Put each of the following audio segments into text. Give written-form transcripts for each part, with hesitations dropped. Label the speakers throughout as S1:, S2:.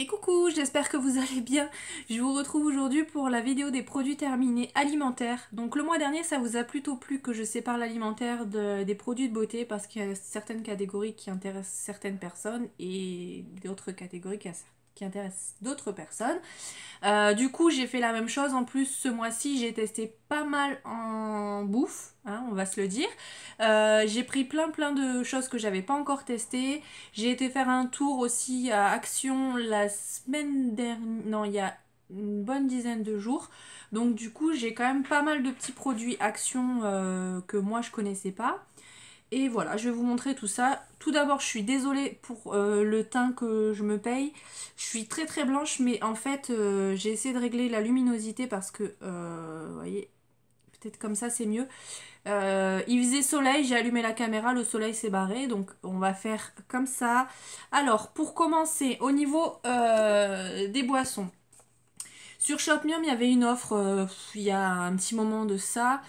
S1: Et coucou, j'espère que vous allez bien. Je vous retrouve aujourd'hui pour la vidéo des produits terminés alimentaires. Donc le mois dernier, ça vous a plutôt plu que je sépare l'alimentaire des produits de beauté parce qu'il y a certaines catégories qui intéressent certaines personnes et d'autres catégories qui intéressent d'autres personnes. Du coup, j'ai fait la même chose. En plus, ce mois-ci, j'ai testé pas mal en bouffe, hein, on va se le dire. J'ai pris plein de choses que j'avais pas encore testées. J'ai été faire un tour aussi à Action la semaine dernière, non, il y a une bonne dizaine de jours. Donc du coup, j'ai quand même pas mal de petits produits Action que moi je connaissais pas. Et voilà, je vais vous montrer tout ça. Tout d'abord, je suis désolée pour le teint que je me paye. Je suis très blanche, mais en fait, j'ai essayé de régler la luminosité parce que, vous voyez, peut-être comme ça c'est mieux. Il faisait soleil, j'ai allumé la caméra, le soleil s'est barré, donc on va faire comme ça. Alors, pour commencer, au niveau des boissons. Sur Shopmium, il y avait une offre il y a un petit moment de ça.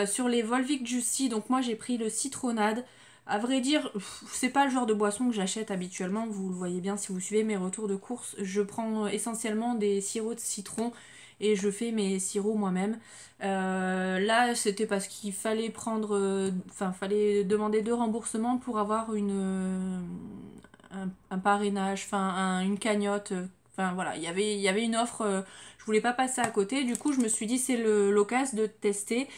S1: Sur les Volvic Juicy, donc moi j'ai pris le citronade. À vrai dire, c'est pas le genre de boisson que j'achète habituellement. Vous le voyez bien si vous suivez mes retours de course. Je prends essentiellement des sirops de citron et je fais mes sirops moi-même. Là, c'était parce qu'il fallait prendre, fallait demander 2 remboursements pour avoir un parrainage, une cagnotte. Enfin voilà, il y avait une offre, je voulais pas passer à côté, du coup je me suis dit c'est l'occasion de tester.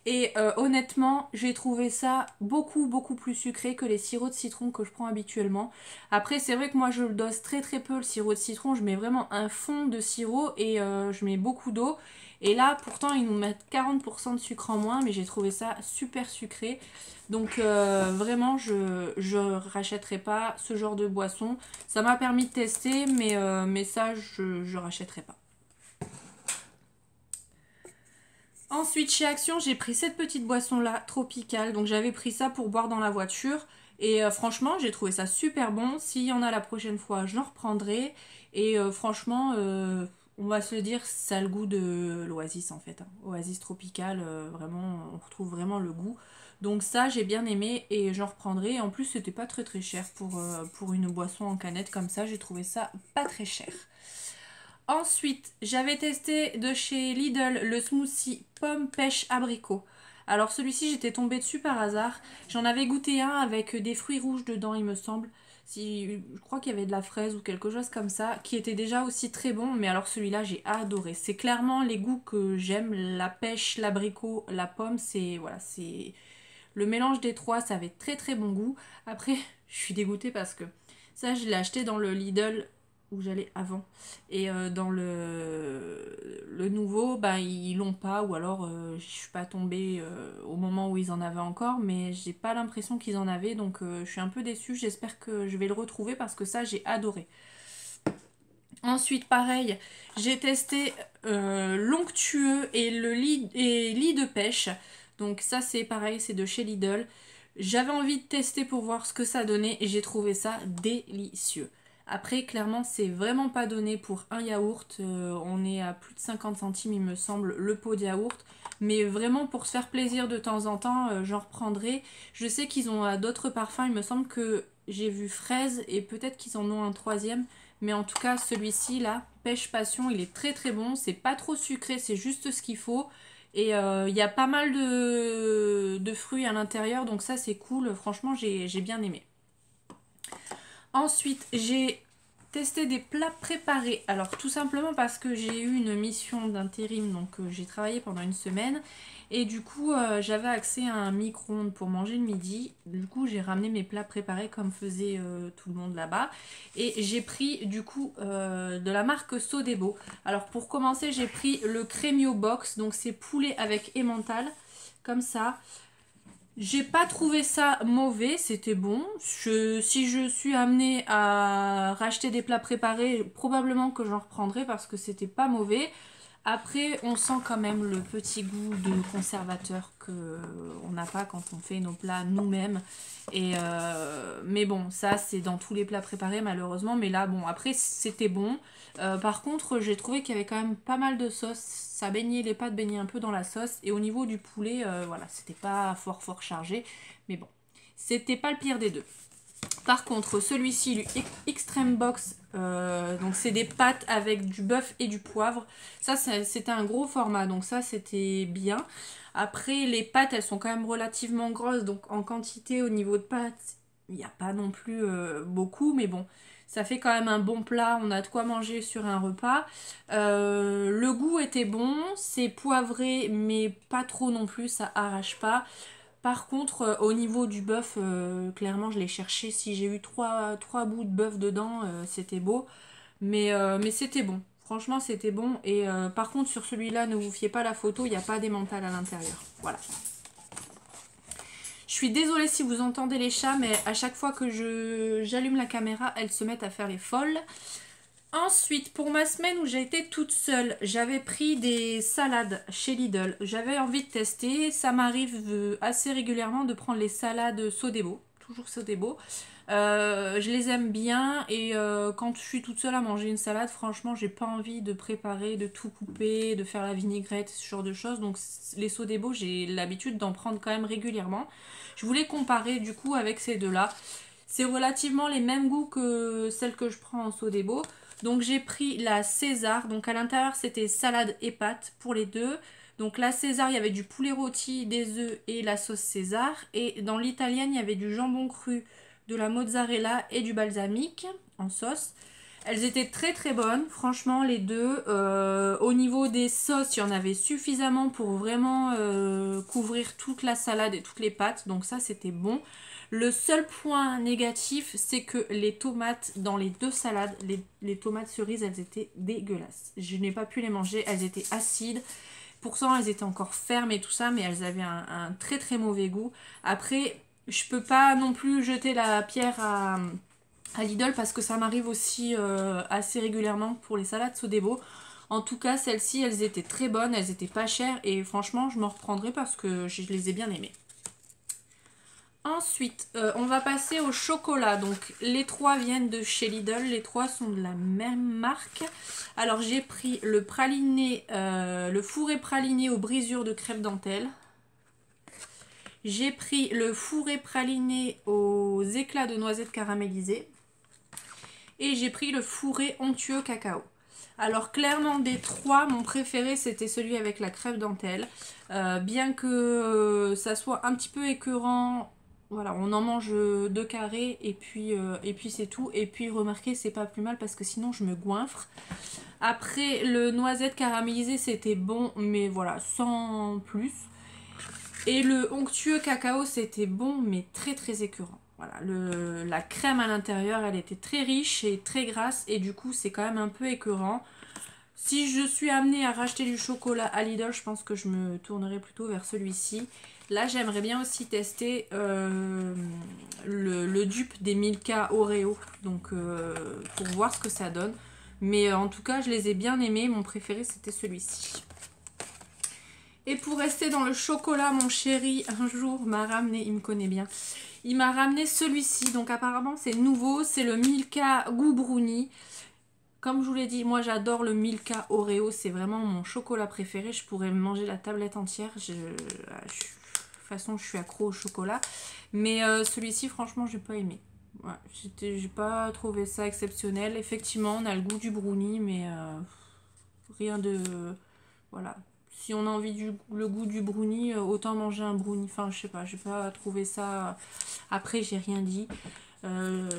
S1: Et honnêtement, j'ai trouvé ça beaucoup plus sucré que les sirops de citron que je prends habituellement. Après c'est vrai que moi je le dose très peu le sirop de citron, je mets vraiment un fond de sirop et je mets beaucoup d'eau. Et là pourtant ils nous mettent 40% de sucre en moins, mais j'ai trouvé ça super sucré. Donc vraiment je rachèterai pas ce genre de boisson. Ça m'a permis de tester, mais ça je rachèterai pas. Ensuite, chez Action, j'ai pris cette petite boisson-là, tropicale. Donc j'avais pris ça pour boire dans la voiture. Et franchement, j'ai trouvé ça super bon. S'il y en a la prochaine fois, je l'en reprendrai. Et franchement, on va se le dire, ça a le goût de l'Oasis en fait, hein. Oasis tropicale, vraiment, on retrouve vraiment le goût. Donc ça, j'ai bien aimé et j'en reprendrai. Et en plus, c'était pas très cher pour une boisson en canette comme ça. J'ai trouvé ça pas très cher. Ensuite, j'avais testé de chez Lidl le smoothie pomme pêche abricot. Alors celui-ci, j'étais tombée dessus par hasard. J'en avais goûté un avec des fruits rouges dedans, il me semble. Je crois qu'il y avait de la fraise ou quelque chose comme ça, qui était déjà aussi très bon. Mais alors celui-là, j'ai adoré. C'est clairement les goûts que j'aime. La pêche, l'abricot, la pomme, c'est voilà, c'est le mélange des trois. Ça avait très bon goût. Après, je suis dégoûtée parce que ça, je l'ai acheté dans le Lidl où j'allais avant. Et dans le nouveau, bah, ils l'ont pas, ou alors je suis pas tombée au moment où ils en avaient encore, mais j'ai pas l'impression qu'ils en avaient, donc je suis un peu déçue. J'espère que je vais le retrouver parce que ça, j'ai adoré. Ensuite, pareil, j'ai testé l'onctueux et le lit de pêche. Donc ça, c'est pareil, c'est de chez Lidl. J'avais envie de tester pour voir ce que ça donnait et j'ai trouvé ça délicieux. Après, clairement, c'est vraiment pas donné pour un yaourt. On est à plus de 50 centimes, il me semble, le pot de yaourt. Mais vraiment, pour se faire plaisir de temps en temps, j'en reprendrai. Je sais qu'ils ont d'autres parfums. Il me semble que j'ai vu fraise et peut-être qu'ils en ont un troisième. Mais en tout cas, celui-ci, là, pêche passion, il est très bon. C'est pas trop sucré, c'est juste ce qu'il faut. Et il y a pas mal de fruits à l'intérieur, donc ça, c'est cool. Franchement, j'ai bien aimé. Ensuite, j'ai testé des plats préparés. Alors, tout simplement parce que j'ai eu une mission d'intérim, donc j'ai travaillé pendant une semaine. Et du coup, j'avais accès à un micro-ondes pour manger le midi. Du coup, j'ai ramené mes plats préparés comme faisait tout le monde là-bas. Et j'ai pris du coup de la marque Sodebo. Alors, pour commencer, j'ai pris le Crémio Box. Donc, c'est poulet avec emmental, comme ça. J'ai pas trouvé ça mauvais, c'était bon. Si je suis amenée à racheter des plats préparés, probablement que j'en reprendrai parce que c'était pas mauvais. Après, on sent quand même le petit goût de conservateur qu'on n'a pas quand on fait nos plats nous-mêmes. Mais bon, ça c'est dans tous les plats préparés malheureusement. Mais là, bon, après c'était bon. Par contre, j'ai trouvé qu'il y avait quand même pas mal de sauce. Ça baignait, les pâtes baignaient un peu dans la sauce. Et au niveau du poulet, voilà, c'était pas fort chargé. Mais bon, c'était pas le pire des deux. Par contre, celui-ci, le Extreme Box Donc c'est des pâtes avec du bœuf et du poivre. Ça c'était un gros format, donc ça c'était bien. Après les pâtes elles sont quand même relativement grosses, donc en quantité au niveau de pâtes il n'y a pas non plus beaucoup, mais bon ça fait quand même un bon plat, on a de quoi manger sur un repas. Le goût était bon, c'est poivré mais pas trop non plus, ça arrache pas. Par contre, au niveau du bœuf, clairement, je l'ai cherché. Si j'ai eu trois bouts de bœuf dedans, c'était beau. Mais c'était bon. Franchement, c'était bon. Et par contre, sur celui-là, ne vous fiez pas à la photo, il n'y a pas d'emmental à l'intérieur. Voilà. Je suis désolée si vous entendez les chats, mais à chaque fois que j'allume la caméra, elles se mettent à faire les folles. Ensuite, pour ma semaine où j'ai été toute seule, j'avais pris des salades chez Lidl. J'avais envie de tester. Ça m'arrive assez régulièrement de prendre les salades Sodebo. Toujours Sodebo. Je les aime bien et quand je suis toute seule à manger une salade, franchement, j'ai pas envie de préparer, de tout couper, de faire la vinaigrette, ce genre de choses. Donc les Sodebo, j'ai l'habitude d'en prendre quand même régulièrement. Je voulais comparer du coup avec ces deux-là. C'est relativement les mêmes goûts que celles que je prends en Sodebo. Donc j'ai pris la César, donc à l'intérieur c'était salade et pâtes pour les deux. Donc la César, il y avait du poulet rôti, des œufs et la sauce César. Et dans l'italienne, il y avait du jambon cru, de la mozzarella et du balsamique en sauce. Elles étaient très très bonnes, franchement les deux. Au niveau des sauces, il y en avait suffisamment pour vraiment couvrir toute la salade et toutes les pâtes. Donc ça c'était bon. Le seul point négatif, c'est que les tomates dans les deux salades, les tomates cerises, elles étaient dégueulasses. Je n'ai pas pu les manger, elles étaient acides. Pourtant, elles étaient encore fermes et tout ça, mais elles avaient un très très mauvais goût. Après, je peux pas non plus jeter la pierre à Lidl parce que ça m'arrive aussi assez régulièrement pour les salades Sodebo. En tout cas, celles-ci, elles étaient très bonnes, elles étaient pas chères et franchement, je m'en reprendrai parce que je les ai bien aimées. Ensuite, on va passer au chocolat. Donc, les trois viennent de chez Lidl. Les trois sont de la même marque. Alors, j'ai pris le praliné, le fourré praliné aux brisures de crêpe dentelle. J'ai pris le fourré praliné aux éclats de noisettes caramélisées. Et j'ai pris le fourré onctueux cacao. Alors clairement des trois, mon préféré c'était celui avec la crêpe dentelle. Bien que ça soit un petit peu écœurant, voilà, on en mange deux carrés et puis c'est tout. Et puis remarquez, c'est pas plus mal parce que sinon je me goinfre. Après le noisette caramélisé c'était bon, mais voilà, sans plus. Et le onctueux cacao c'était bon, mais très très écœurant. Voilà, la crème à l'intérieur, elle était très riche et très grasse et du coup c'est quand même un peu écœurant. Si je suis amenée à racheter du chocolat à Lidl, je pense que je me tournerai plutôt vers celui-ci. Là, j'aimerais bien aussi tester le dupe des Milka Oreo, donc pour voir ce que ça donne. Mais en tout cas, je les ai bien aimés. Mon préféré, c'était celui-ci. Et pour rester dans le chocolat, mon chéri, un jour m'a ramené, il me connaît bien, il m'a ramené celui-ci. Donc apparemment, c'est nouveau, c'est le Milka Goût Brownie. Comme je vous l'ai dit, moi j'adore le Milka Oreo, c'est vraiment mon chocolat préféré. Je pourrais manger la tablette entière. De toute façon, je suis accro au chocolat. Mais celui-ci, franchement, j'ai pas aimé. Ouais, j'ai pas trouvé ça exceptionnel. Effectivement, on a le goût du brownie, mais rien de... Voilà. Si on a envie le goût du brownie, autant manger un brownie. Enfin, je sais pas, j'ai pas trouvé ça... Après, j'ai rien dit.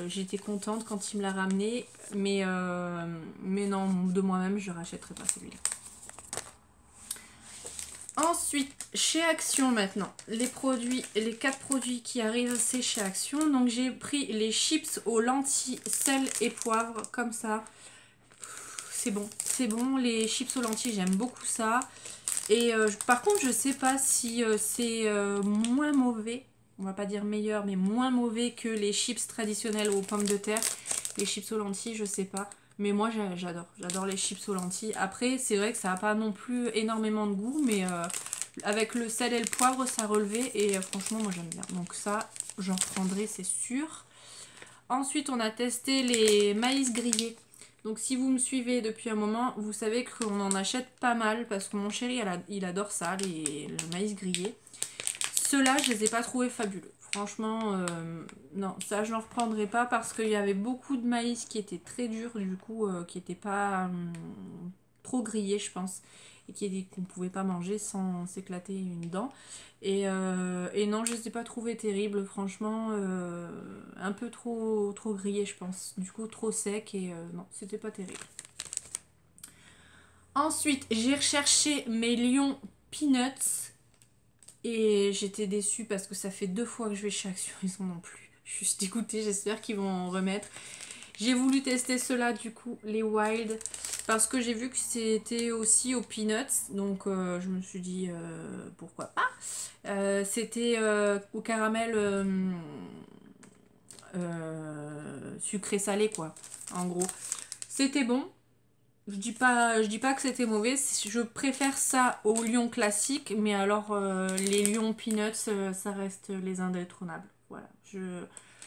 S1: J'étais contente quand il me l'a ramené, mais non, de moi-même je rachèterai pas celui-là. Ensuite, chez Action maintenant, les 4 produits qui arrivent, c'est chez Action. Donc j'ai pris les chips aux lentilles, sel et poivre, comme ça. C'est bon, les chips aux lentilles, j'aime beaucoup ça. Et par contre, je sais pas si c'est moins mauvais. On va pas dire meilleur, mais moins mauvais que les chips traditionnels aux pommes de terre. Les chips aux lentilles, je sais pas. Mais moi, j'adore. J'adore les chips aux lentilles. Après, c'est vrai que ça n'a pas non plus énormément de goût, mais avec le sel et le poivre, ça relevait. Et franchement, moi, j'aime bien. Donc ça, j'en reprendrai, c'est sûr. Ensuite, on a testé les maïs grillés. Donc si vous me suivez depuis un moment, vous savez qu'on en achète pas mal parce que mon chéri, il adore ça, le maïs grillé. Ceux-là, je les ai pas trouvés fabuleux. Franchement, non, ça je n'en reprendrai pas parce qu'il y avait beaucoup de maïs qui était très dur, du coup, qui n'était pas trop grillé, je pense, et qu'on pouvait pas manger sans s'éclater une dent. Et non, je ne les ai pas trouvés terribles, franchement, un peu trop grillé, je pense. Du coup, trop sec et non, c'était pas terrible. Ensuite, j'ai recherché mes Lions Peanuts. Et j'étais déçue parce que ça fait 2 fois que je vais chez Action, ils en ont plus. Je suis dégoûtée, j'espère qu'ils vont en remettre. J'ai voulu tester ceux-là du coup, les Wild, parce que j'ai vu que c'était aussi aux peanuts. Donc je me suis dit pourquoi pas. C'était au caramel sucré salé quoi, en gros. C'était bon. Je dis pas que c'était mauvais, je préfère ça aux Lions classiques, mais alors les Lions Peanuts, ça reste les indétrônables. Voilà,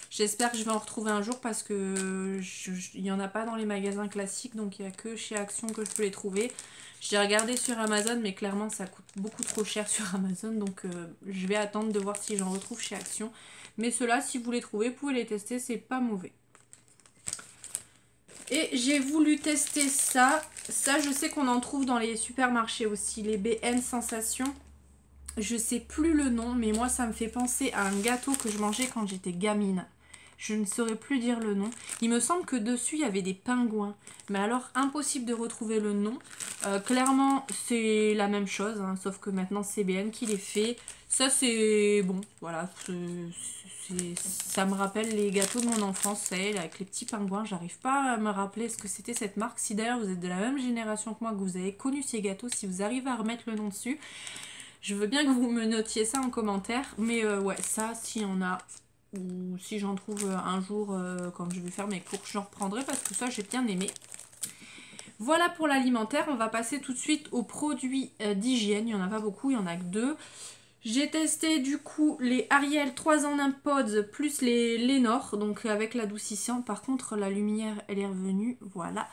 S1: j'espère que je vais en retrouver un jour parce que il n'y en a pas dans les magasins classiques, donc il n'y a que chez Action que je peux les trouver. J'ai regardé sur Amazon, mais clairement ça coûte beaucoup trop cher sur Amazon, donc je vais attendre de voir si j'en retrouve chez Action. Mais ceux-là, si vous les trouvez, vous pouvez les tester, c'est pas mauvais. Et j'ai voulu tester ça. Ça, je sais qu'on en trouve dans les supermarchés aussi. Les BN Sensation. Je sais plus le nom, mais moi, ça me fait penser à un gâteau que je mangeais quand j'étais gamine. Je ne saurais plus dire le nom. Il me semble que dessus, il y avait des pingouins. Mais alors, impossible de retrouver le nom. Clairement, c'est la même chose, hein, sauf que maintenant, c'est BN qui les fait. Ça, c'est bon. Voilà, ça me rappelle les gâteaux de mon enfance, ça y est, avec les petits pingouins. J'arrive pas à me rappeler ce que c'était cette marque. Si d'ailleurs, vous êtes de la même génération que moi, que vous avez connu ces gâteaux, si vous arrivez à remettre le nom dessus, je veux bien que vous me notiez ça en commentaire. Mais ouais, ça, s'il y en a, ou si j'en trouve un jour quand je vais faire mes courses, j'en reprendrai parce que ça, j'ai bien aimé. Voilà pour l'alimentaire. On va passer tout de suite aux produits d'hygiène. Il n'y en a pas beaucoup, il y en a que 2. J'ai testé du coup les Ariel 3 en 1 Pods plus les Lénor, donc avec l'adoucissant. Par contre, la lumière, elle est revenue. Voilà.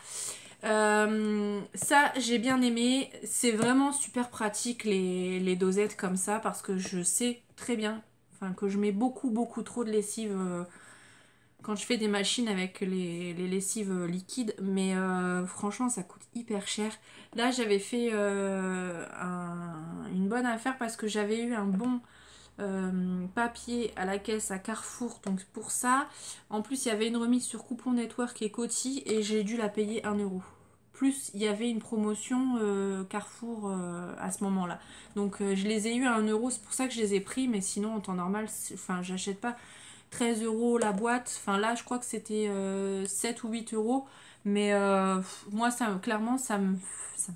S1: Ça, j'ai bien aimé. C'est vraiment super pratique les dosettes comme ça parce que je sais très bien que je mets beaucoup trop de lessive quand je fais des machines avec les lessives liquides. Mais franchement, ça coûte hyper cher. Là, j'avais fait une bonne affaire parce que j'avais eu un bon papier à la caisse à Carrefour. Donc pour ça, en plus, il y avait une remise sur Coupon Network et Coty et j'ai dû la payer 1 €. Plus, il y avait une promotion Carrefour à ce moment-là. Donc je les ai eu à 1 €, c'est pour ça que je les ai pris. Mais sinon, en temps normal, j'achète pas 13 € la boîte. Enfin là, je crois que c'était 7 ou 8 €. Mais moi, clairement, ça me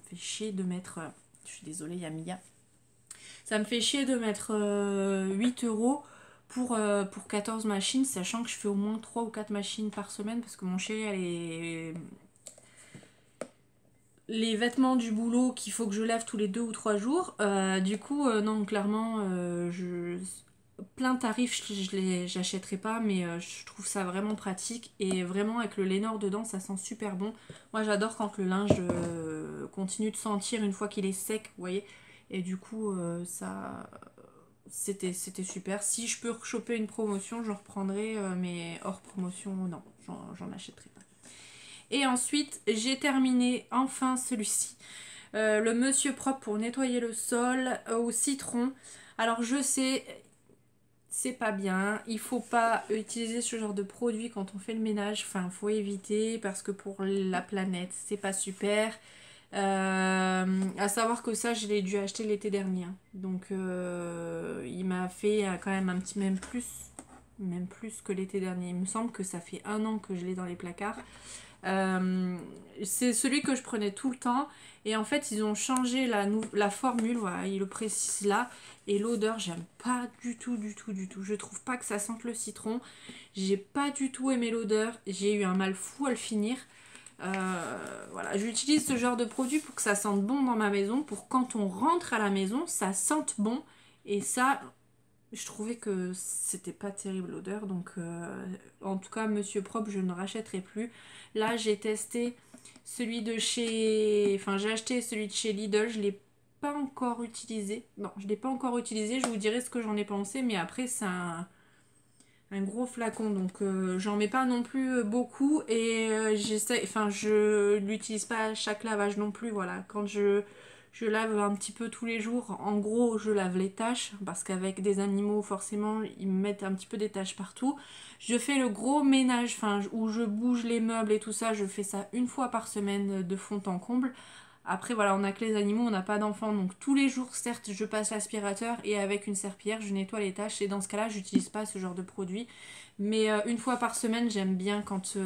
S1: fait chier de mettre... je suis désolée, Yamiya. Ça me fait chier de mettre 8 € pour 14 machines, sachant que je fais au moins 3 ou 4 machines par semaine parce que mon chéri a les vêtements du boulot qu'il faut que je lave tous les 2 ou 3 jours. Du coup, non, clairement, plein tarif, j'achèterai pas, mais je trouve ça vraiment pratique. Et vraiment, avec le Lénor dedans, ça sent super bon. Moi, j'adore quand le linge continue de sentir une fois qu'il est sec, vous voyez. Et du coup, ça, c'était super. Si je peux choper une promotion, je reprendrai, mais hors promotion, non, j'en achèterai pas. Et ensuite, j'ai terminé enfin celui-ci. Le Monsieur Propre pour nettoyer le sol au citron. Alors je sais, c'est pas bien. Il faut pas utiliser ce genre de produit quand on fait le ménage. Enfin, faut éviter parce que pour la planète, c'est pas super. À savoir que ça, je l'ai dû acheter l'été dernier. Donc, il m'a fait quand même un petit même plus que l'été dernier. Il me semble que ça fait 1 an que je l'ai dans les placards. C'est celui que je prenais tout le temps. Et en fait, ils ont changé la formule. Voilà, ils le précisent là. Et l'odeur, j'aime pas du tout. Je trouve pas que ça sente le citron. J'ai pas du tout aimé l'odeur. J'ai eu un mal fou à le finir. Voilà, j'utilise ce genre de produit pour que ça sente bon dans ma maison, pour quand on rentre à la maison, ça sente bon. Et ça, je trouvais que c'était pas terrible l'odeur. Donc, en tout cas, Monsieur Propre, je ne rachèterai plus. Là, j'ai testé celui de chez... Enfin, j'ai acheté celui de chez Lidl. Je l'ai pas encore utilisé. Non, je l'ai pas encore utilisé. Je vous dirai ce que j'en ai pensé. Mais après, un gros flacon, donc j'en mets pas non plus beaucoup et j'essaie, enfin je l'utilise pas à chaque lavage non plus, voilà. Quand je lave un petit peu tous les jours, en gros je lave les taches, parce qu'avec des animaux forcément ils me mettent un petit peu des taches partout. Je fais le gros ménage, enfin où je bouge les meubles et tout ça, je fais ça une fois par semaine de fond en comble. Après voilà, on a que les animaux, on n'a pas d'enfants, donc tous les jours certes je passe l'aspirateur et avec une serpillière je nettoie les taches et dans ce cas-là j'utilise pas ce genre de produit. Mais une fois par semaine j'aime bien quand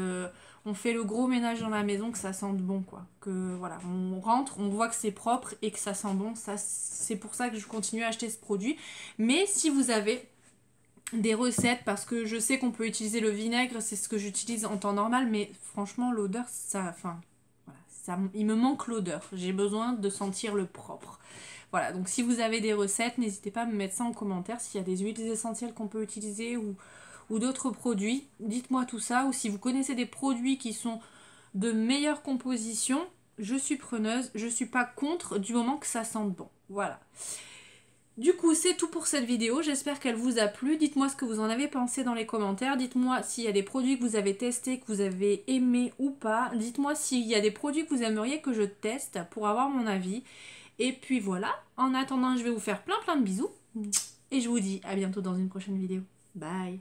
S1: on fait le gros ménage dans la maison que ça sente bon quoi. Que voilà, on rentre, on voit que c'est propre et que ça sent bon, ça c'est pour ça que je continue à acheter ce produit. Mais si vous avez des recettes, parce que je sais qu'on peut utiliser le vinaigre, c'est ce que j'utilise en temps normal, mais franchement l'odeur ça, enfin voilà, ça, il me manque l'odeur, j'ai besoin de sentir le propre. Voilà, donc si vous avez des recettes, n'hésitez pas à me mettre ça en commentaire, s'il y a des huiles essentielles qu'on peut utiliser ou d'autres produits, dites-moi tout ça, ou si vous connaissez des produits qui sont de meilleure composition, je suis preneuse, je suis pas contre du moment que ça sente bon. Voilà. Du coup, c'est tout pour cette vidéo. J'espère qu'elle vous a plu. Dites-moi ce que vous en avez pensé dans les commentaires. Dites-moi s'il y a des produits que vous avez testés, que vous avez aimés ou pas. Dites-moi s'il y a des produits que vous aimeriez que je teste pour avoir mon avis. Et puis voilà. En attendant, je vais vous faire plein de bisous. Et je vous dis à bientôt dans une prochaine vidéo. Bye!